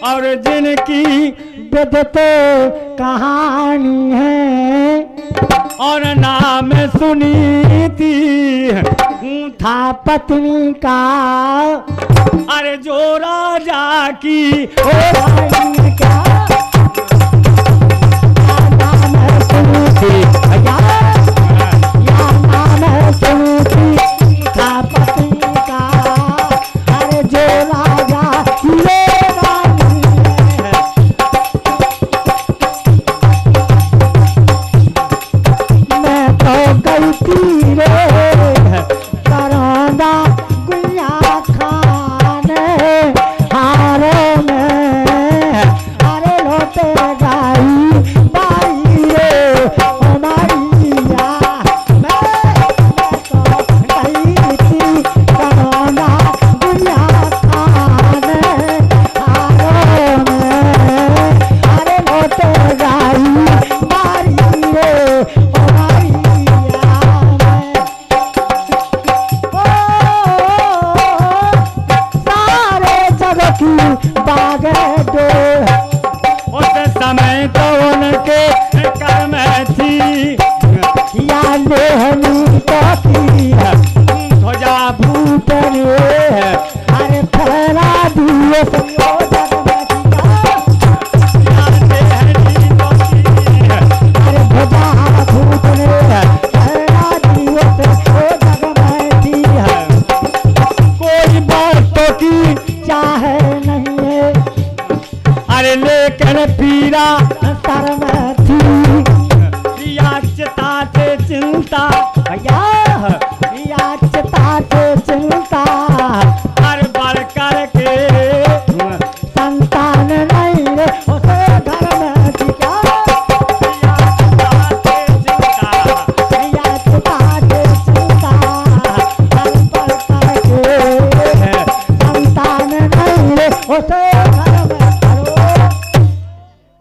और जिनकी विधत कहानी है और नाम सुनी थी था पत्नी का। अरे जो राजा की ओ रानी क्या नाम सुनी थी, या नाम सुनी थी था पत्नी का। अरे जो राजा की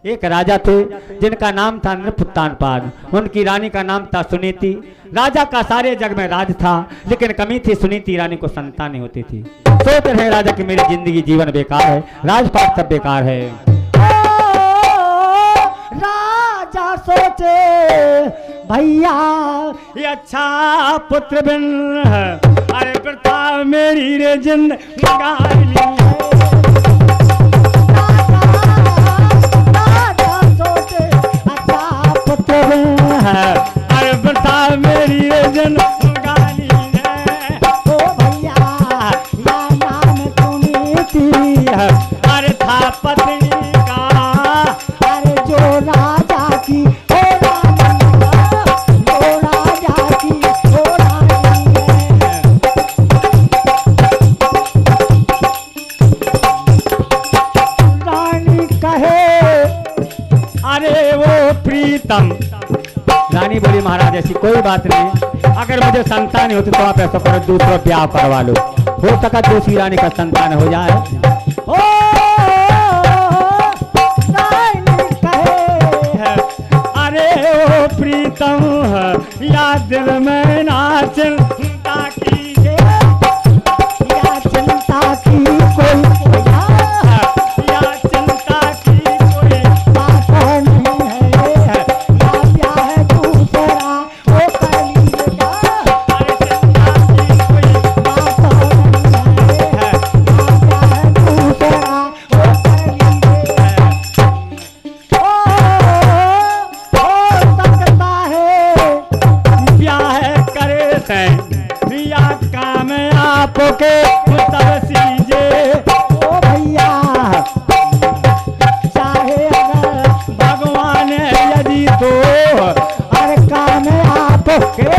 एक राजा थे जिनका नाम था नृपुत्तानपाद। उनकी रानी का नाम था सुनीति। राजा का सारे जग में राज था, लेकिन कमी थी सुनीति रानी को संतान नहीं होती थी। सोच रहे राजा कि मेरी जिंदगी जीवन बेकार है, राजपाट सब बेकार है। राजा सोचे भैया ये अच्छा पुत्र बिन अरे प्रताप मेरी रे जिंदगानी अरे बता मेरी जिंदगानी है ओ भैया या नाम सुनी थी अरे था पत्नी का। अरे जो राजा की ओ रानी जो राजा की ओ रानी कहे अरे वो प्रीतम। रानी बोली महाराज ऐसी कोई बात नहीं, अगर मुझे संतान होती तो आप ऐसा करो दूसरा ब्याह करवा लो, हो सका दूसरी रानी का संतान हो जाए। ओ रानी कहे अरे ओ प्रीतम या दिल में ना चिंता कीजिए या चिंता की कोई के सीजे ओ भैया चाहे अगर भगवान यदि तो हर काम आपके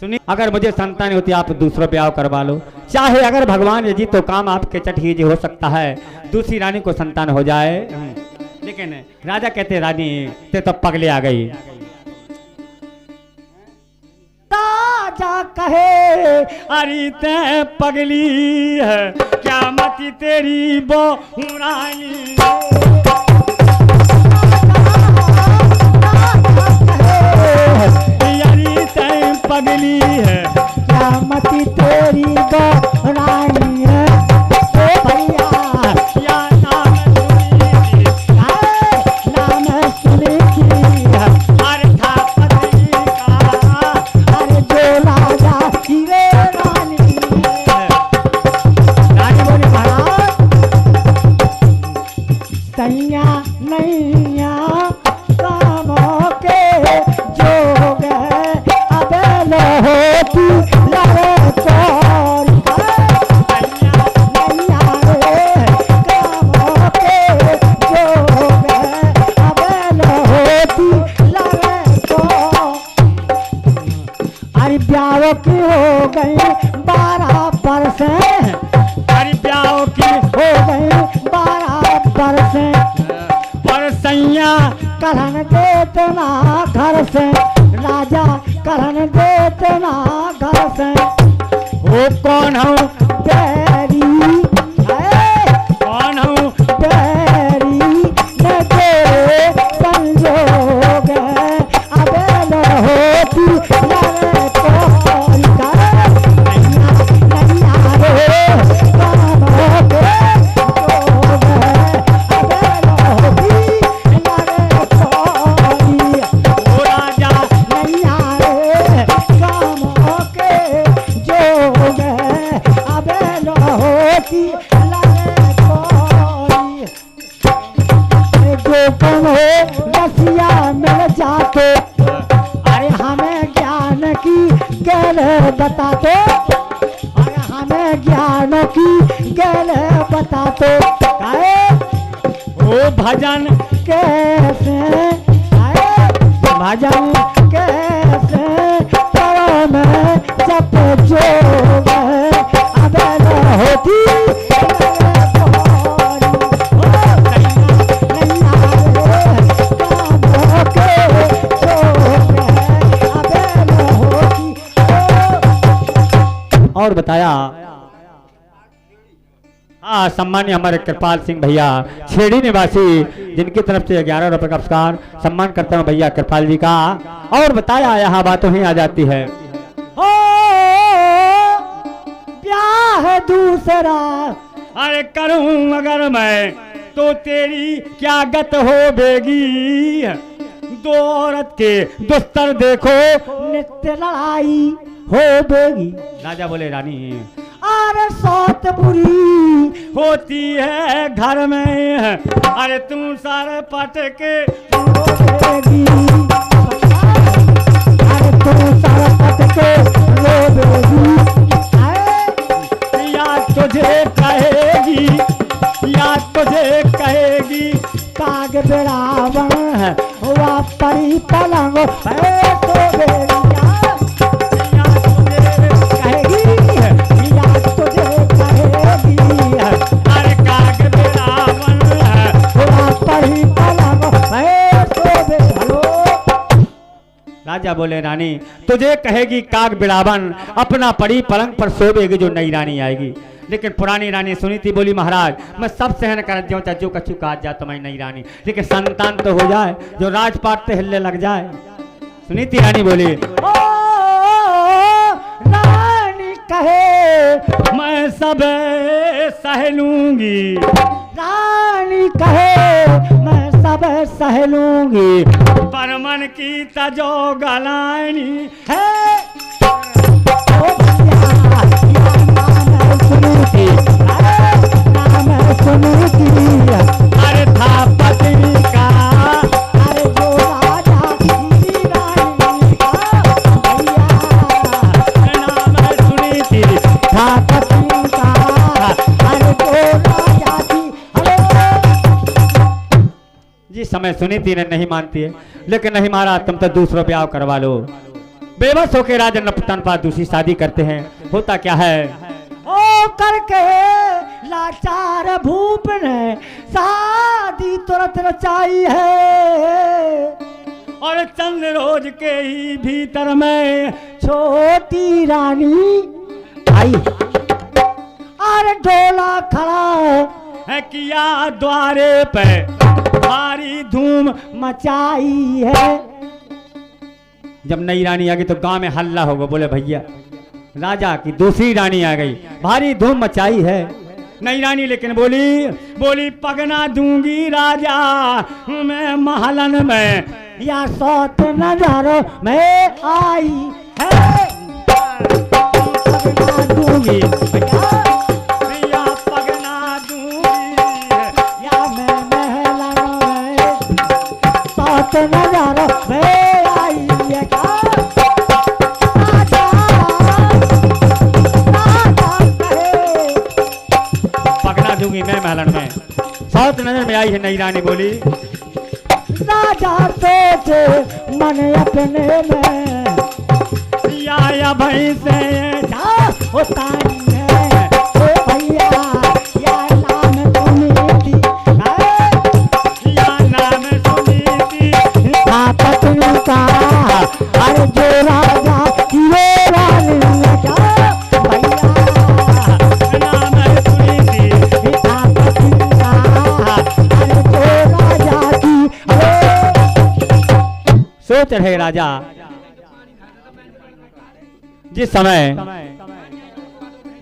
सुनिए, अगर मुझे संतान होती आप दूसरों ब्याह करवा लो, चाहे अगर भगवान यदि तो काम आपके चटहीज हो सकता है, दूसरी रानी को संतान हो जाए। लेकिन राजा कहते रानी ते तो पगले आ गई। राजा कहे अरे ते पगली है क्या मती तेरी बहु रानी सैया कामों के जोग है अब होती लगे कौड़ी नैया रे कामों के जोग है अब होती लगे कौड़ी। अरे ब्याह की हो गई 12 बरस अरे ब्याह की हो गई 12 बरस और सैया कलहन देतना घर से राजा कलहन देतना घर से वो कौन हूँ बैरी कौन हूँ बैरी न तेरे संजोग है अब होती लगे कोई नैया रे कामों के जोग है अब होती लगे कोई वो राजा नैया रे कामों के जोग है अब होती लगे कोई। जो कम हो रसिया मिल जाते अरे हमें ज्ञान की गैल बता दो अरे हमें ज्ञान की गैल बता दो काहे वो भजन कैसे आए भजन कैसे करो में जप जोग है अब होती लगे कौड़ी। ओ नैया रे कामों के जोग है अब होती और बताया। हाँ, सम्मान्य हमारे कृपाल सिंह भैया छेड़ी निवासी जिनकी तरफ से 11 रुपए का पुरस्कार सम्मान करता हूँ भैया कृपाल जी का। और बताया यहाँ बातों ही आ जाती है। ओ ब्याह दूसरा अरे करूं अगर मैं तो तेरी क्या गत हो बेगी। दो औरत के दुस्तर देखो नित्य लड़ाई हो बेगी राजा बोले रानी अरे सौत बुरी होती है घर में। अरे तू सारे पट के हो बेगी अरे तू सारा पट के रो बेगी या तुझे कहेगी या तुझे कहेगी काग बेड़ावन हुआ परी पलंग तो बेगी या तुझे कहेगी या तुझे कहेगी अरे काग बिलावन हुआ परी पलंग तो बेगी। राजा बोले रानी तुझे कहेगी काग बिड़ावन अपना पड़ी पलंग पर सोवेगी जो नई रानी आएगी। लेकिन पुरानी रानी सुनी थी बोली महाराज मैं सब सहन कर जाऊँ चाचू कच्चू काट जा तो मैं नई रानी लेकिन संतान तो हो जाए जो राजपाट से हिलने लग जाए। सुनी थी रानी बोली ओ रानी कहे मैं सब सह लूंगी। रानी कहे मैं सब सह लूंगी पर मन की तजो गलानी है ओ भैया नाम सुनी थी नाम सुनी थी अरे था पत्नी का अरे जो राजा की रानी का भैया नाम सुनी थी था पत्नी का अरे जो राजा की हेलो जी समय सुनी थी ने नहीं मानती है लेकिन नहीं मारा तुम तो दूसरों ब्याह करवा लो। बेबस होके राजा नपतनपा दूसरी शादी करते हैं। होता क्या है ओ करके लाचार भूप ने शादी तुरंत रचाई है और चंद रोज के ही भीतर में छोटी रानी आई अरे ढोला खड़ा है किया द्वारे पे भारी धूम। मचाई है जब नई रानी आ गई तो गांव में हल्ला होगा बोले भैया राजा की दूसरी रानी आ गई भारी धूम मचाई है। नई रानी लेकिन बोली पगना दूंगी राजा मैं महलन में या सौत नजारों में आई है पगना दूंगी या पगना दूंगी या मैं महलन में सात नजर में आई है क्या राजा कहे पकड़ा दूंगी मैं महलन में। सात नजर में आई है नई रानी बोली। राजा सोचे मन अपने में या भाई से जा होता है ओ भैया या नाम सुनी थी या नाम सुनी थी पत्नी का अरे जो राजा की रानी है क्या भैया नाम सुनी थी पत्नी का अरे जो राजा की सोच रहे राजा जिस समय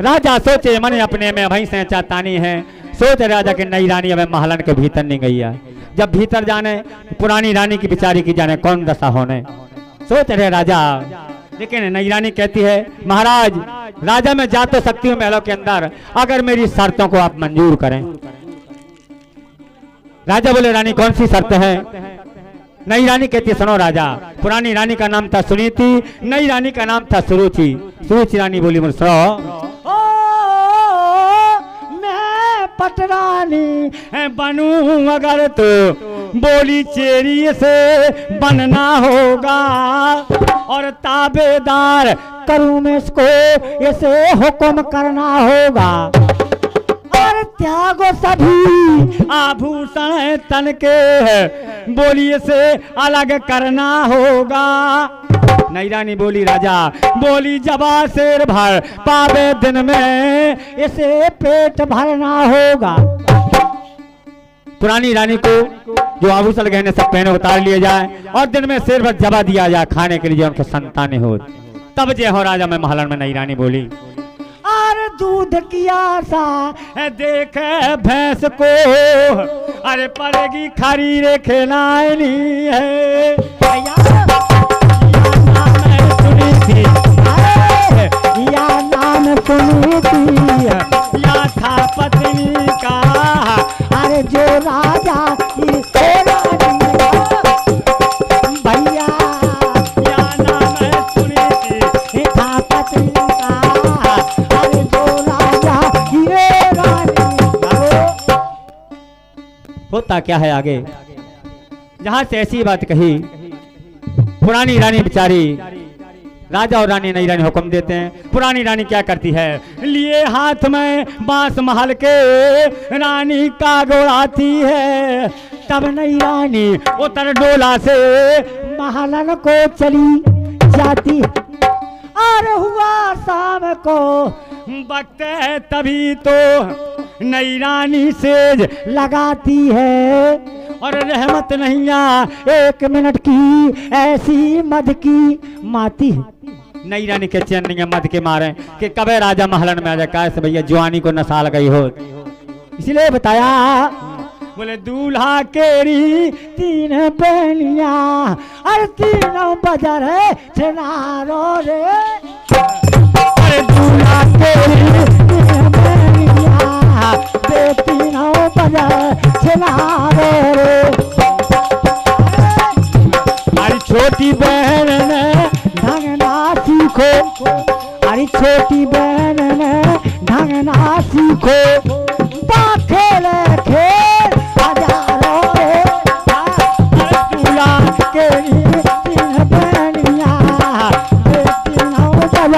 राजा सोचे मन अपने में भई से चातानी है। सोच राजा के नई रानी अब महलन के भीतर नहीं गई है। जब भीतर जाने पुरानी रानी की बिचारी की जाने कौन दशा होने। सोच रहे राजा लेकिन नई रानी कहती है महाराज राजा मैं जा तो सकती हूँ महलों के अंदर अगर मेरी शर्तों को आप मंजूर करें। राजा बोले रानी कौन सी शर्त है। नई रानी कहती है सुनो राजा पुरानी रानी का नाम था सुनीति नई रानी का नाम था सुरुचि। सुरुचि रानी बोली मुझे सुनो ओ मैं पटरानी बनूं अगर तो बोली चेरी से बनना होगा और ताबेदार करूं मैं इसको इसे हुक्म करना होगा और त्यागो सभी आभूषण तन के बोलिए से अलग करना होगा। नई रानी बोली राजा बोली जबा शेर भर पावे दिन में इसे पेट भरना होगा। पुरानी रानी को जो आभूषण गहने सब पहने उतार लिए जाए और दिन में शेर भर जबा दिया जाए खाने के लिए उनके संतानें हो तब जय हो राजा में महलन में नई रानी बोली और दूध की आशा देख भैंस को अरे पड़ेगी खरी रे खिलानी है सुनी थी या नाम सुनी थी या था पत्नी का अरे जो राजा की भैया या नाम सुनी थी था पत्नी का अरे जो राजा की होता क्या है आगे जहां से ऐसी बात कही पुरानी रानी बेचारी राजा और रानी नई रानी हुक्म देते हैं। पुरानी रानी क्या करती है लिए हाथ में बांस महल के रानी का गोड़ाती है। तब नई रानी उतर डोला से महलन को चली जाती और हुआ शाम को वक्त है तभी तो नई रानी सेज लगाती है और रहमत नहीं एक मिनट की ऐसी मद की माती है। नई रानी के चैन नहीं है मद के मारे कि कबे राजा महलन में आ जाए कैसे भैया जवानी को नसाल गई हो इसलिए बताया बोले दूल्हा केरी तीन पहनिया और तीनों बजर है छनारो रे अरे दूल्हा केरी तीन पहनिया बे तीनों बजर छनारो रे अरे छोटी बहन ने ढंगना सीखो अरे छोटी बहन ने ढंगना सीखो खेल खेल हजारों दूल्हा केरी तीन बहनिया तीनों बजर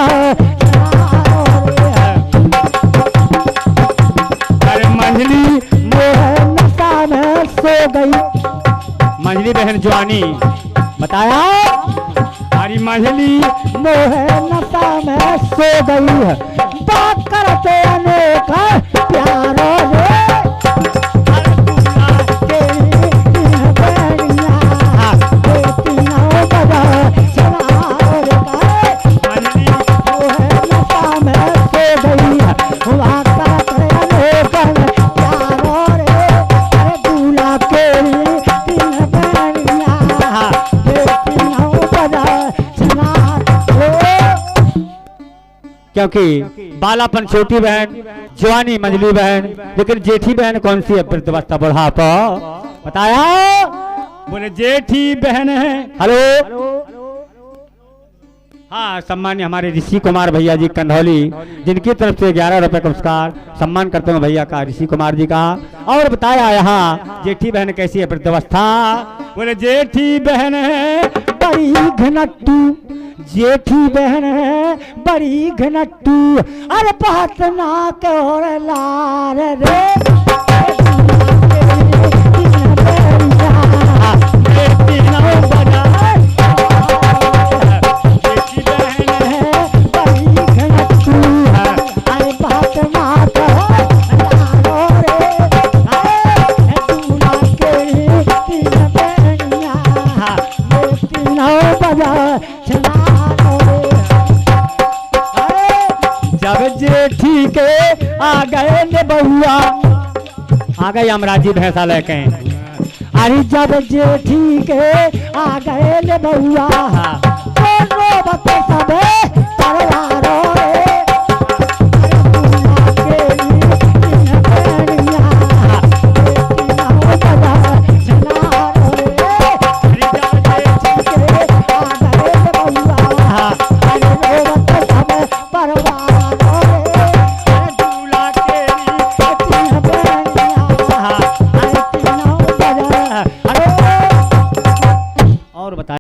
अरे मंझली नशा में सो गई मंझली बहन जवानी बताया हमारी मंझली मोह नशा में सो गई है बात करते अनेक प्यारों रे क्योंकि बालापन छोटी बहन जवानी मंझली बहन लेकिन जेठी बहन कौन सी है वृद्धावस्था बुढ़ापा बताया बोले जेठी बहन है। हेलो, हाँ सम्मान्य हमारे ऋषि कुमार भैया जी कंधौली, जिनकी तरफ से 11 रुपए का पुरस्कार सम्मान करते हैं भैया का, ऋषि कुमार जी का। और बताया यहाँ जेठी बहन कैसी है वृद्धावस्था। बोले जेठी बहन है बड़ी घनट्टू, जेठी बहन है बड़ी घनट्टू, अरे बात ना कर लार रे। जब जेठी के आ गए ने बहुआ, आ गए अमराजी भैंसा लेके। अरे जब जेठी के आ गए ले बहुआ, तो बता सबे परवारो रे। और बताया